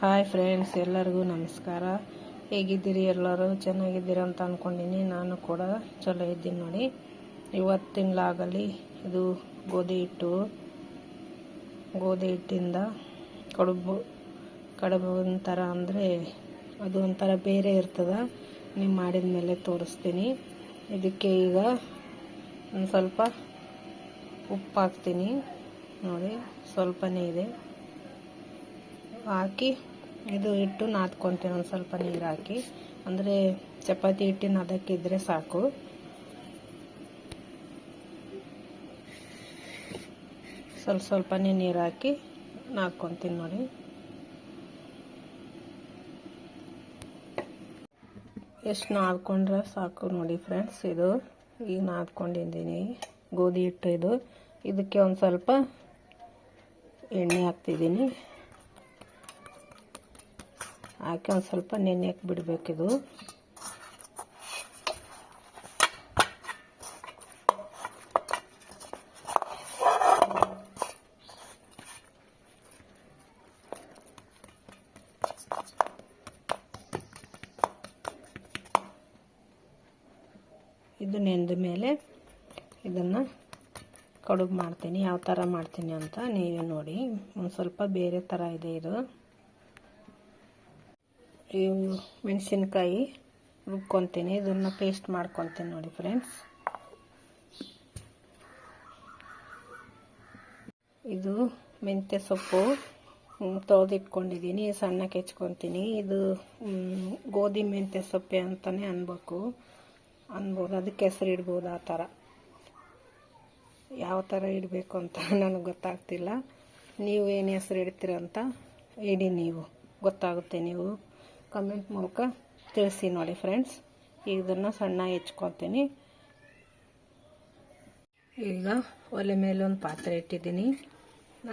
Hi friends, ಎಲ್ಲರಿಗೂ ನಮಸ್ಕಾರ. ಹೇಗಿದ್ದೀರಿ? ಎಲ್ಲರೂ ಚೆನ್ನಾಗಿದ್ದೀರ ಅಂತ ಅಂದ್ಕೊಂಡಿನಿ. ನಾನು ಕೂಡ ಚಲೋ ಇದ್ದೀನಿ ನೋಡಿ. ಇವತ್ತಿನ ಲಾಗಲ್ಲಿ ಇದು ಗೋಧಿ ಹಿಟ್ಟಿಂದ ಕಡುಬು ಒಂಥರ ಅಂದರೆ ಅದು ಒಂಥರ ಬೇರೆ ಇರ್ತದೆ. ನೀವು ಮಾಡಿದ ಮೇಲೆ ತೋರಿಸ್ತೀನಿ. ಇದಕ್ಕೆ ಈಗ ಒಂದು ಸ್ವಲ್ಪ ಉಪ್ಪು ಹಾಕ್ತೀನಿ ನೋಡಿ, ಸ್ವಲ್ಪನೇ ಇದೆ ಹಾಕಿ ಇದು ಹಿಟ್ಟು ನಾದ್ಕೊತೀನಿ. ಒಂದು ಸ್ವಲ್ಪ ನೀರು ಹಾಕಿ, ಅಂದರೆ ಚಪಾತಿ ಹಿಟ್ಟಿನ ಅದಕ್ಕಿದ್ರೆ ಸಾಕು. ಸ್ವಲ್ಪನೇ ನೀರು ಹಾಕಿ ನಾದ್ಕೊತೀನಿ ನೋಡಿ. ಎಷ್ಟು ನಾದ್ಕೊಂಡ್ರೆ ಸಾಕು ನೋಡಿ ಫ್ರೆಂಡ್ಸ್. ಇದು ಈಗ ನಾದ್ಕೊಂಡಿದ್ದೀನಿ ಗೋಧಿ ಹಿಟ್ಟು. ಇದಕ್ಕೆ ಒಂದು ಸ್ವಲ್ಪ ಎಣ್ಣೆ ಹಾಕ್ತಿದ್ದೀನಿ. ಹಾಕಿ ಒಂದು ಸ್ವಲ್ಪ ನೆನೆಯಕ್ಕೆ ಬಿಡಬೇಕಿದು. ಇದು ನೆಂದ ಮೇಲೆ ಇದನ್ನು ಕಡುಬು ಮಾಡ್ತೀನಿ. ಯಾವ ಥರ ಮಾಡ್ತೀನಿ ಅಂತ ನೀವೇ ನೋಡಿ. ಒಂದು ಸ್ವಲ್ಪ ಬೇರೆ ಥರ ಇದೆ ಇದು. ಇವು ಮೆಣಸಿನ್ಕಾಯಿ ರುಬ್ಕೊತೀನಿ, ಇದನ್ನು ಪೇಸ್ಟ್ ಮಾಡ್ಕೊತೀನಿ ನೋಡಿ ಫ್ರೆಂಡ್ಸ್. ಇದು ಮೆಂತ್ಯ ಸೊಪ್ಪು ತೊಳೆದಿಟ್ಕೊಂಡಿದ್ದೀನಿ, ಸಣ್ಣಕ್ಕೆ ಹೆಚ್ಕೊತೀನಿ. ಇದು ಗೋಧಿ ಮೆಂತ್ಯ ಸೊಪ್ಪೆ ಅಂತಲೇ ಅನ್ಬೋದು. ಅದಕ್ಕೆ ಹೆಸರು ಇಡ್ಬೋದು. ಆ ಥರ ಯಾವ ಥರ ಇಡಬೇಕು ಅಂತ ನನಗೆ ಗೊತ್ತಾಗ್ತಿಲ್ಲ. ನೀವು ಏನು ಹೆಸರು ಇಡ್ತೀರಂತ ಇಡಿ, ನೀವು ಗೊತ್ತಾಗುತ್ತೆ. ನೀವು ಕಮೆಂಟ್ ಮೂಲಕ ತಿಳಿಸಿ ನೋಡಿ ಫ್ರೆಂಡ್ಸ್. ಇದನ್ನು ಸಣ್ಣ ಹೆಚ್ಕೊತೀನಿ. ಈಗ ಒಲೆ ಮೇಲೆ ಒಂದು ಪಾತ್ರೆ ಇಟ್ಟಿದ್ದೀನಿ,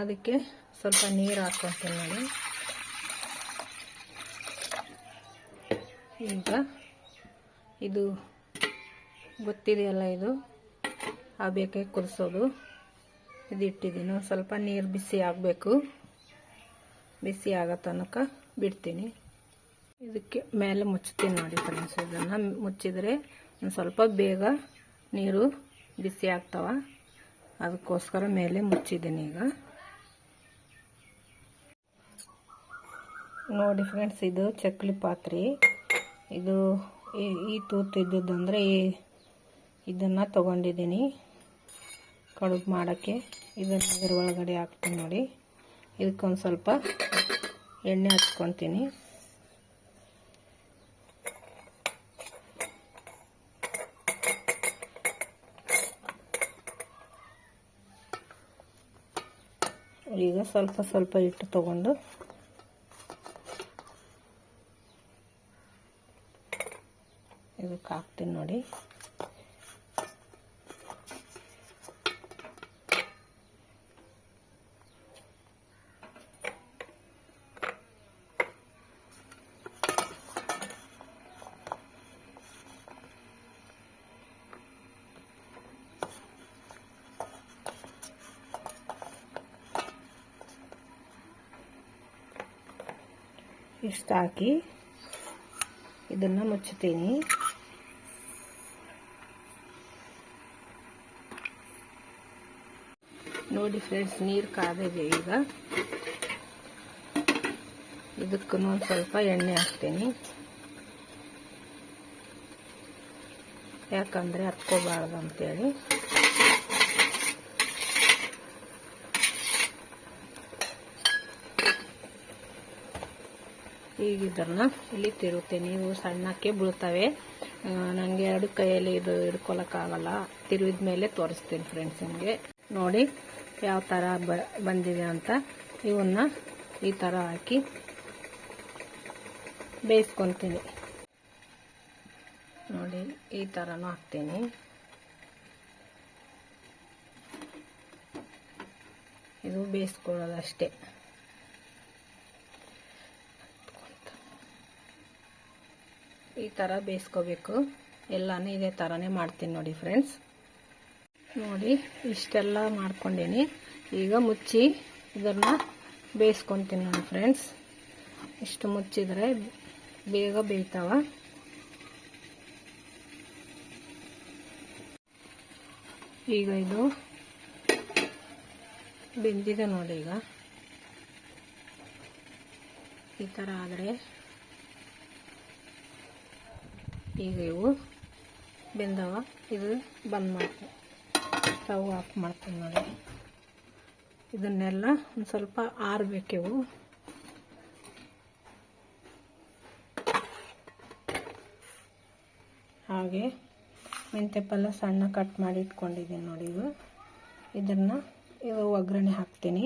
ಅದಕ್ಕೆ ಸ್ವಲ್ಪ ನೀರು ಹಾಕ್ಕೊತೀನಿ ನೋಡಿ. ಈಗ ಇದು ಗೊತ್ತಿದೆಯಲ್ಲ, ಇದು ಬೇಕಾಗಿ ಕುದಿಸೋದು. ಇದು ಇಟ್ಟಿದ್ದೀನಿ. ಒಂದು ಸ್ವಲ್ಪ ನೀರು ಬಿಸಿ ಆಗಬೇಕು. ಬಿಸಿ ಆಗೋ ತನಕ ಬಿಡ್ತೀನಿ. ಇದಕ್ಕೆ ಮೇಲೆ ಮುಚ್ತೀನಿ ನೋಡಿ ಫ್ರೆಂಡ್ಸ್. ಇದನ್ನು ಮುಚ್ಚಿದರೆ ಒಂದು ಸ್ವಲ್ಪ ಬೇಗ ನೀರು ಬಿಸಿ ಆಗ್ತಾವ. ಅದಕ್ಕೋಸ್ಕರ ಮೇಲೆ ಮುಚ್ಚಿದ್ದೀನಿ. ಈಗ ನೋಡಿ ಫ್ರೆಂಡ್ಸ್, ಇದು ಚಕ್ಲಿ ಪಾತ್ರೆ. ಇದು ಈ ತೂತು ಇದ್ದದ್ದಂದರೆ ಇದನ್ನು ತೊಗೊಂಡಿದ್ದೀನಿ ಕಡುಬು ಮಾಡೋಕ್ಕೆ. ಇದನ್ನು ಇದರ ಒಳಗಡೆ ಹಾಕ್ತೀನಿ ನೋಡಿ. ಇದಕ್ಕೊಂದು ಸ್ವಲ್ಪ ಎಣ್ಣೆ ಹಚ್ಕೊತೀನಿ. ಈಗ ಸ್ವಲ್ಪ ಹಿಟ್ಟು ತಗೊಂಡು ಇದಕ್ಕೆ ಹಾಕ್ತೀನಿ ನೋಡಿ. ಇಷ್ಟು ಹಾಕಿ ಇದನ್ನು ಮುಚ್ಚುತ್ತೀನಿ. ನೋಡಿ ಫ್ರೆಂಡ್ಸ್, ನೀರು ಕಾದಿದೆ. ಈಗ ಇದಕ್ಕೂ ಒಂದು ಸ್ವಲ್ಪ ಎಣ್ಣೆ ಹಾಕ್ತೀನಿ, ಯಾಕಂದರೆ ಹತ್ಕೋಬಾರ್ದು ಅಂತೇಳಿ. ಈಗ ಇದನ್ನು ಇಲ್ಲಿ ತಿರುಗ್ತೀನಿ. ನೀವು ಸಣ್ಣಕ್ಕೆ ಬೀಳ್ತವೆ. ನನಗೆ ಎರಡು ಕೈಯಲ್ಲಿ ಇದು ಹಿಡ್ಕೊಳಕ್ಕಾಗಲ್ಲ. ತಿರುವಿದ ಮೇಲೆ ತೋರಿಸ್ತೀನಿ ಫ್ರೆಂಡ್ಸ್ ನಿಮಗೆ. ನೋಡಿ ಯಾವ ಥರ ಬಂದಿದೆ ಅಂತ. ಇವನ್ನ ಈ ಥರ ಹಾಕಿ ಬೇಯಿಸ್ಕೊತೀನಿ ನೋಡಿ. ಈ ಥರನೂ ಹಾಕ್ತೀನಿ. ಇದು ಬೇಯಿಸ್ಕೊಳ್ಳೋದಷ್ಟೇ. ಈ ಥರ ಬೇಯಿಸ್ಕೋಬೇಕು. ಎಲ್ಲನೂ ಇದೇ ಥರನೇ ಮಾಡ್ತೀನಿ ನೋಡಿ ಫ್ರೆಂಡ್ಸ್. ನೋಡಿ ಇಷ್ಟೆಲ್ಲ ಮಾಡ್ಕೊಂಡೀನಿ. ಈಗ ಮುಚ್ಚಿ ಇದನ್ನು ಬೇಯಿಸ್ಕೊತೀನಿ ನೋಡಿ ಫ್ರೆಂಡ್ಸ್. ಇಷ್ಟು ಮುಚ್ಚಿದರೆ ಬೇಗ ಬೇಯ್ತಾವ. ಈಗ ಇದು ಬೆಂದಿದೆ ನೋಡಿ. ಈ ಥರ ಆದರೆ ಈಗ ಇವು ಬೆಂದವ. ಇದು ಬಂದ್ ಮಾಡ್ತೀನಿ, ಸ್ಟವ್ ಆಫ್ ಮಾಡ್ತೀನಿ ನೋಡಿ. ಇದನ್ನೆಲ್ಲ ಒಂದು ಸ್ವಲ್ಪ ಆರಬೇಕಿವು. ಹಾಗೆ ಮೆಂತ್ಯ ಪಲ್ಯ ಸಣ್ಣ ಕಟ್ ಮಾಡಿ ಇಟ್ಕೊಂಡಿದ್ದೀನಿ ನೋಡಿ. ಇದನ್ನು ಒಗ್ಗರಣೆ ಹಾಕ್ತೀನಿ.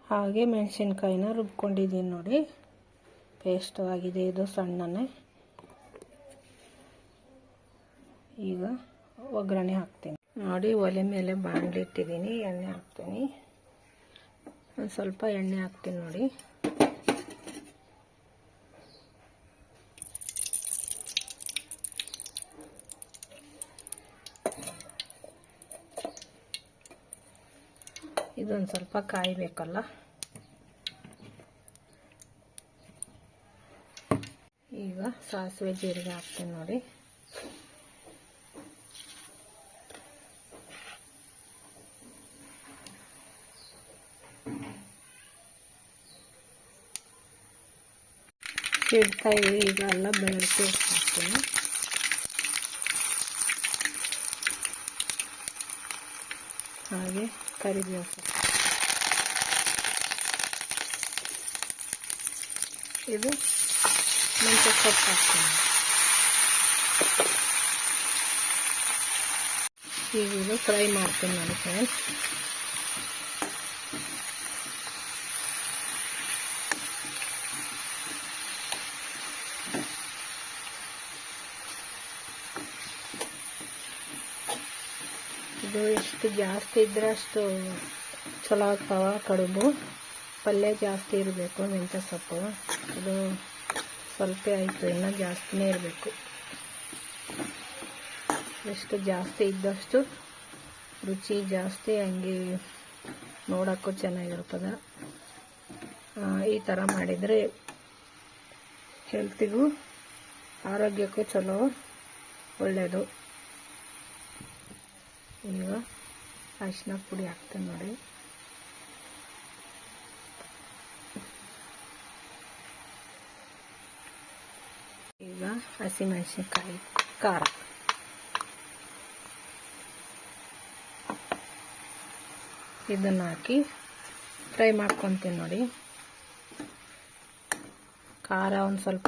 ಹಾಗೆ ಮೆಣಸಿನ್ಕಾಯಿನ ರುಬ್ಕೊಂಡಿದ್ದೀನಿ ನೋಡಿ, ಪೇಸ್ಟ್ ಆಗಿದೆ ಇದು ಸಣ್ಣನೇ. ಈಗ ಒಗ್ಗರಣೆ ಹಾಕ್ತೀನಿ ನೋಡಿ. ಒಲೆ ಮೇಲೆ ಬಾಣಲಿ ಇಟ್ಟಿದ್ದೀನಿ, ಎಣ್ಣೆ ಹಾಕ್ತೀನಿ. ಒಂದು ಸ್ವಲ್ಪ ಎಣ್ಣೆ ಹಾಕ್ತೀನಿ ನೋಡಿ. ಇದೊಂದು ಸ್ವಲ್ಪ ಕಾಯಬೇಕಲ್ಲ. ಈಗ ಸಾಸಿವೆ ಜೀರಿಗೆ ಹಾಕ್ತೀನಿ ನೋಡಿ. ಇಡ್ತಾ ಇದ್ದೀವಿ. ಈಗ ಎಲ್ಲ ಬೆಳ್ಳುಳ್ಳಿ ಪೇಸ್ಟ್ ಹಾಕ್ತೀನಿ. ಹಾಗೆ ಕರಿಬೇವು ಸೊಪ್ಪು. ಇದು ಮೆಂತ್ಯ ಸೊಪ್ಪು ಹಾಕ್ತೀನಿ. ಈಗ ಇದು ಫ್ರೈ ಮಾಡ್ತೀನಿ ನೋಡಿ ಫ್ರೆಂಡ್ಸ್. ಇದು ಎಷ್ಟು ಜಾಸ್ತಿ ಇದ್ರೆ ಅಷ್ಟು ಚಲೋ ಆಗ್ತಾವ ಕಡುಬು. ಪಲ್ಯ ಜಾಸ್ತಿ ಇರಬೇಕು ಮೆಂತ್ಯ ಸೊಪ್ಪು. ಇದು ಸ್ವಲ್ಪ ಆಯಿತು, ಇನ್ನೂ ಜಾಸ್ತಿನೇ ಇರಬೇಕು. ಎಷ್ಟು ಜಾಸ್ತಿ ಇದ್ದಷ್ಟು ರುಚಿ ಜಾಸ್ತಿ, ಹಂಗೆ ನೋಡೋಕ್ಕೂ ಚೆನ್ನಾಗಿರ್ತದೆ. ಈ ಥರ ಮಾಡಿದರೆ ಹೆಲ್ತಿಗೂ ಆರೋಗ್ಯಕ್ಕೂ ಚಲೋ, ಒಳ್ಳೆಯದು. ಈಗ ಅರಿಶಿನ ಪುಡಿ ಹಾಕ್ತೀನಿ ನೋಡಿ. ಈಗ ಹಸಿಮೆಣಸಿನ್ಕಾಯಿ ಖಾರ. ಇದನ್ನು ಹಾಕಿ ಫ್ರೈ ಮಾಡ್ಕೊತೀನಿ ನೋಡಿ. ಖಾರ ಒಂದು ಸ್ವಲ್ಪ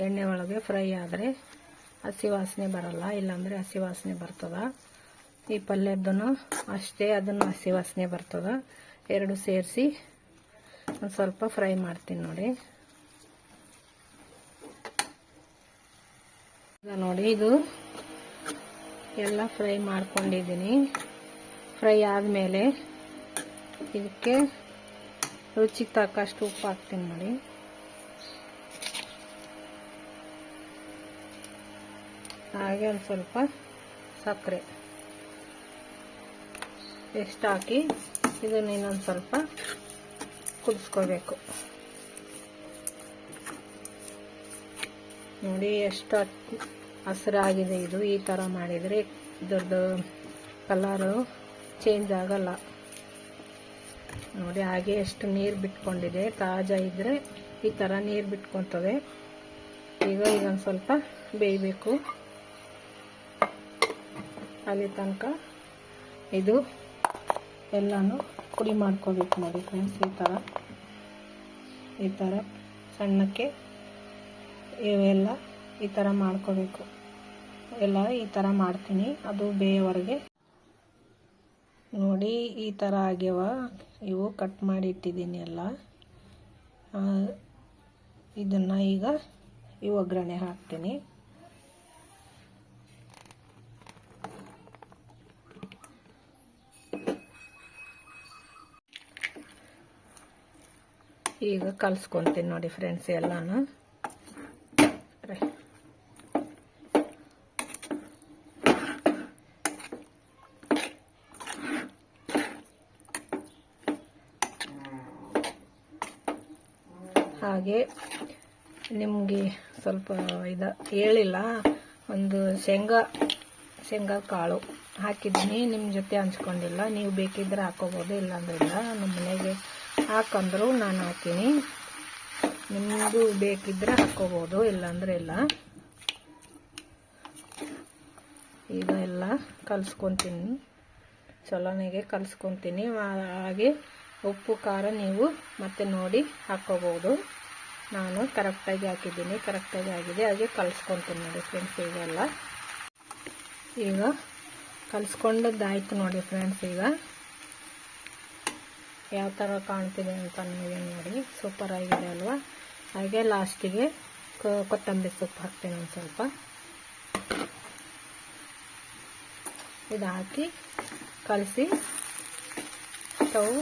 ಎಣ್ಣೆ ಒಳಗೆ ಫ್ರೈ ಆದರೆ ಹಸಿ ವಾಸನೆ ಬರಲ್ಲ, ಇಲ್ಲಾಂದರೆ ಹಸಿ ವಾಸನೆ ಬರ್ತದ. ಈ ಪಲ್ಯದ್ದೂ ಅಷ್ಟೇ, ಅದನ್ನು ಹಸಿ ವಾಸನೆ ಬರ್ತದ. ಎರಡು ಸೇರಿಸಿ ಒಂದು ಸ್ವಲ್ಪ ಫ್ರೈ ಮಾಡ್ತೀನಿ ನೋಡಿ. ಈಗ ನೋಡಿ ಇದು ಎಲ್ಲ ಫ್ರೈ ಮಾಡ್ಕೊಂಡಿದ್ದೀನಿ. ಫ್ರೈ ಆದಮೇಲೆ ಇದಕ್ಕೆ ರುಚಿಗೆ ತಕ್ಕಷ್ಟು ಉಪ್ಪು ಹಾಕ್ತೀನಿ ನೋಡಿ. ಹಾಗೆ ಒಂದು ಸ್ವಲ್ಪ ಸಕ್ಕರೆ ಎಷ್ಟು ಹಾಕಿ ಇದನ್ನು ಇನ್ನೊಂದು ಸ್ವಲ್ಪ ಕುದಿಸ್ಕೋಬೇಕು ನೋಡಿ. ಎಷ್ಟು ಹಸಿರಾಗಿದೆ ಇದು. ಈ ಥರ ಮಾಡಿದರೆ ಇದ್ರದ್ದು ಕಲರು ಚೇಂಜ್ ಆಗಲ್ಲ ನೋಡಿ. ಹಾಗೆ ಎಷ್ಟು ನೀರು ಬಿಟ್ಕೊಂಡಿದೆ, ತಾಜಾ ಇದ್ದರೆ ಈ ಥರ ನೀರು ಬಿಟ್ಕೊತದೆ. ಈಗ ಇದೊಂದು ಸ್ವಲ್ಪ ಬೇಯಬೇಕು. ಅಲ್ಲಿ ತನಕ ಇದು ಎಲ್ಲನೂ ಪುಡಿ ಮಾಡ್ಕೋಬೇಕು ನೋಡಿ ಫ್ರೆಂಡ್ಸ್. ಈ ಥರ ಸಣ್ಣಕ್ಕೆ ಇವೆಲ್ಲ ಈ ಥರ ಮಾಡ್ಕೋಬೇಕು. ಎಲ್ಲ ಈ ಥರ ಮಾಡ್ತೀನಿ, ಅದು ಬೇಯವರೆಗೆ ನೋಡಿ. ಈ ಥರ ಆಗ್ಯವ ಇವು, ಕಟ್ ಮಾಡಿ ಇಟ್ಟಿದ್ದೀನಿ ಎಲ್ಲ. ಇದನ್ನು ಈಗ ಈ ಒಗ್ಗರಣೆ ಹಾಕ್ತೀನಿ. ಈಗ ಕಲಿಸ್ಕೊತೀನಿ ನೋಡಿ ಫ್ರೆಂಡ್ಸ್ ಎಲ್ಲಾನು. ಹಾಗೆ ನಿಮಗೆ ಸ್ವಲ್ಪ ಹೇಳಿಲ್ಲ, ಒಂದು ಶೇಂಗಾ ಕಾಳು ಹಾಕಿದ್ದೀನಿ, ನಿಮ್ಮ ಜೊತೆ ಹಂಚ್ಕೊಂಡಿಲ್ಲ. ನೀವು ಬೇಕಿದ್ರೆ ಹಾಕೋಬೋದು, ಇಲ್ಲಾಂದ್ರೆ ಇಲ್ಲ. ನಮ್ಮ ಮನೆಗೆ ಹಾಕಂದ್ರು ನಾನು ಹಾಕೀನಿ, ನಿಮಗೂ ಬೇಕಿದ್ರೆ ಹಾಕೋಬೋದು, ಇಲ್ಲಾಂದ್ರೆ ಇಲ್ಲ. ಈಗ ಎಲ್ಲ ಕಲಿಸ್ಕೊತೀನಿ, ಚಲೋನೆಗೆ ಕಲಿಸ್ಕೊತೀನಿ. ಹಾಗೆ ಉಪ್ಪು ಖಾರ ನೀವು ಮತ್ತೆ ನೋಡಿ ಹಾಕೋಬೋದು. ನಾನು ಕರೆಕ್ಟಾಗಿ ಹಾಕಿದ್ದೀನಿ, ಕರೆಕ್ಟಾಗಿ ಆಗಿದೆ. ಹಾಗೆ ಕಲಿಸ್ಕೊತೀನಿ ನೋಡಿ ಫ್ರೆಂಡ್ಸ್. ಈಗ ಕಲಿಸ್ಕೊಂಡದ್ದಾಯ್ತು ನೋಡಿ ಫ್ರೆಂಡ್ಸ್. ಈಗ ಯಾವ ಥರ ಕಾಣ್ತಿದೆ ಅಂತ ನೀವೇ ನೋಡಿ, ಸೂಪರ್ ಆಗಿದೆ ಅಲ್ವಾ. ಹಾಗೆ ಲಾಸ್ಟಿಗೆ ಕೊತ್ತಂಬರಿ ಸೊಪ್ಪು ಹಾಕ್ತೀನಿ ಒಂದು ಸ್ವಲ್ಪ. ಇದು ಹಾಕಿ ಕಲಸಿ ಸ್ಟವ್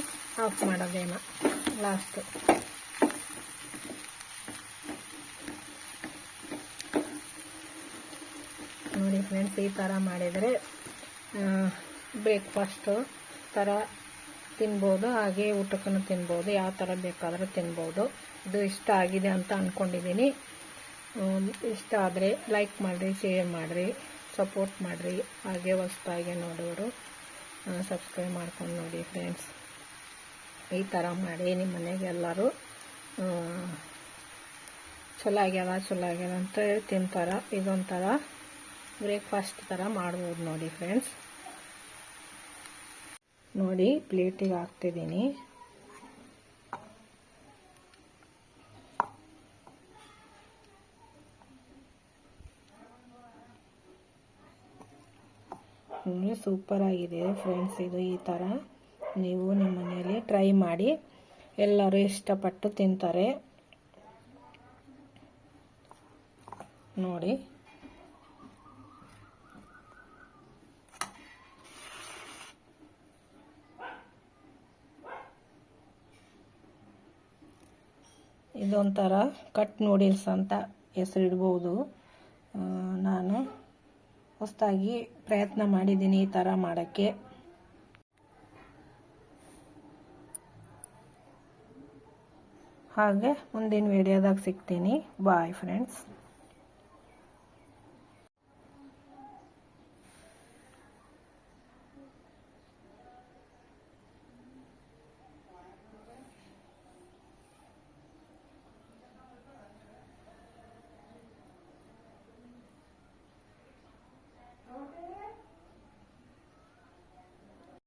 ಆಫ್ ಮಾಡೋದೇನೋ ಲಾಸ್ಟು. ನೋಡಿ ಫ್ರೆಂಡ್ಸ್, ಈ ಥರ ಮಾಡಿದರೆ ಬ್ರೇಕ್ಫಾಸ್ಟು ಥರ ತಿನ್ಬೋದು, ಹಾಗೆ ಊಟಕ್ಕೂ ತಿನ್ಬೋದು, ಯಾವ ಥರ ಬೇಕಾದರೂ ತಿನ್ಬೋದು. ಇದು ಇಷ್ಟ ಆಗಿದೆ ಅಂತ ಅಂದ್ಕೊಂಡಿದ್ದೀನಿ. ಇಷ್ಟ ಆದರೆ ಲೈಕ್ ಮಾಡಿರಿ, ಶೇರ್ ಮಾಡಿರಿ, ಸಪೋರ್ಟ್ ಮಾಡಿರಿ. ಹಾಗೆ ಹೊಸದಾಗಿ ನೋಡೋರು ಸಬ್ಸ್ಕ್ರೈಬ್ ಮಾಡ್ಕೊಂಡು ನೋಡಿ ಫ್ರೆಂಡ್ಸ್. ಈ ಥರ ಮಾಡಿ ನಿಮ್ಮ ಮನೆಗೆ ಎಲ್ಲರೂ ಚಲೋ ಆಗ್ಯಾವ ಅಂತ ತಿಂತಾರೆ. ಇದೊಂಥರ ಬ್ರೇಕ್ಫಾಸ್ಟ್ ಥರ ಮಾಡ್ಬೋದು ನೋಡಿ ಫ್ರೆಂಡ್ಸ್. ನೋಡಿ ಪ್ಲೇಟಿಗೆ ಹಾಕ್ತಿದ್ದೀನಿ. ಸೂಪರ್ ಆಗಿದೆ ಫ್ರೆಂಡ್ಸ್. ಇದು ಈ ಥರ ನೀವು ನಿಮ್ಮ ಮನೆಯಲ್ಲಿ ಟ್ರೈ ಮಾಡಿ, ಎಲ್ಲರೂ ಇಷ್ಟಪಟ್ಟು ತಿಂತಾರೆ ನೋಡಿ. ಇದೊಂಥರ ಕಟ್ ನೂಡಲ್ಸ್ ಅಂತ ಹೆಸರಿಡ್ಬೋದು. ನಾನು ಹೊಸದಾಗಿ ಪ್ರಯತ್ನ ಮಾಡಿದ್ದೀನಿ ಈ ಥರ ಮಾಡೋಕ್ಕೆ. ಹಾಗೆ ಮುಂದಿನ ವಿಡಿಯೋದಾಗ ಸಿಗ್ತೀನಿ. Bye friends.